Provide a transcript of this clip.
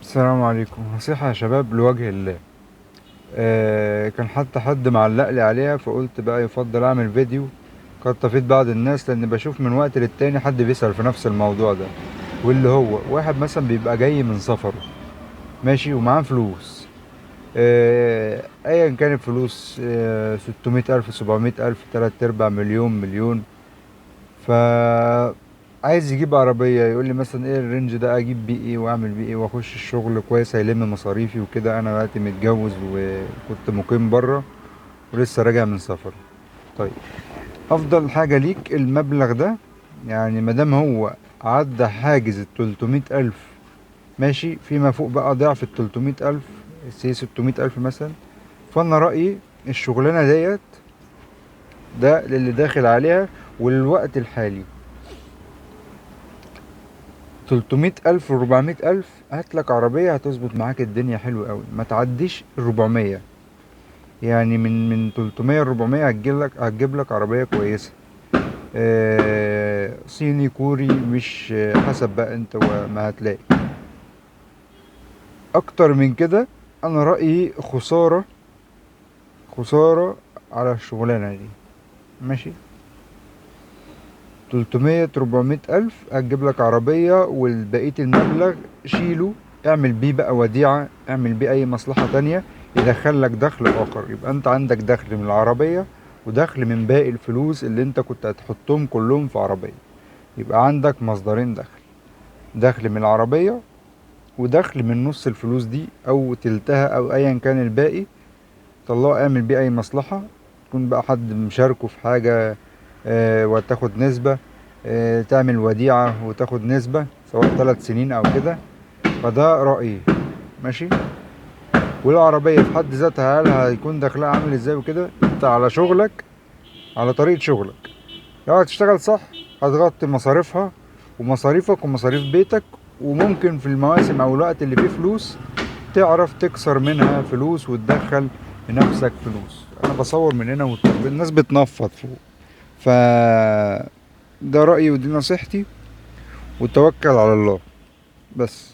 السلام عليكم. نصيحة يا شباب لوجه الله. كان حتى حد معلق لي عليها، فقلت بقى يفضل اعمل فيديو قد تفيد بعض الناس، لان بشوف من وقت للتاني حد بيسأل في نفس الموضوع ده. واللي هو واحد مثلا بيبقى جاي من سفره ماشي ومعاه فلوس، ايا كان الفلوس، 600 الف 700 الف 3/4 مليون مليون. ف عايز يجيب عربية، يقول لي مثلا ايه الرينج ده، اجيب بيه ايه واعمل بيه ايه واخش الشغل كويس هيلم مصاريفي وكده. انا دلوقتي متجوز وكنت مقيم بره ولسه راجع من سفر. طيب، افضل حاجة ليك المبلغ ده. يعني مادام هو عدى حاجز ال 300 الف، ماشي فيما فوق بقى ضعف ال 300 الف، سي 600 الف مثلا. فانا رأيي الشغلانة ديت ده للي داخل عليها والوقت الحالي. 300 ألف 400 ألف هاتلك عربية هتظبط معاك الدنيا حلو قوي، ما تعديش 400. يعني من 300 400 هتجيب لك عربية كويسة. صيني كوري، مش حسب بقى انت وما هتلاقي. اكتر من كده انا رأيي خسارة، خسارة على الشغلانة دي. ماشي، 300 400 ألف هتجيب لك عربية، والبقية المبلغ شيله، اعمل بيه بقى وديعة، اعمل بيه أي مصلحة تانية يدخل لك دخل آخر. يبقى أنت عندك دخل من العربية ودخل من باقي الفلوس اللي أنت كنت هتحطهم كلهم في عربية. يبقى عندك مصدرين دخل: دخل من العربية ودخل من نص الفلوس دي أو تلتها أو أيا كان الباقي. طلعه اعمل بيه أي مصلحة، تكون بقى حد مشاركه في حاجة، وتاخد نسبة، تعمل وديعة وتاخد نسبة سواء 3 سنين او كده. فده رأيي. ماشي. والعربية في حد ذاتها هل هيكون دخلها عامل ازاي وكده، انت على شغلك، على طريقة شغلك. لو هتشتغل صح هتغطي مصاريفها ومصاريفك ومصاريف بيتك، وممكن في المواسم او الوقت اللي فيه فلوس تعرف تكسر منها فلوس وتدخل لنفسك فلوس. انا بصور من هنا والناس بتنفض فوق. ف ده رأيي ودي نصيحتي، وتوكل على الله بس.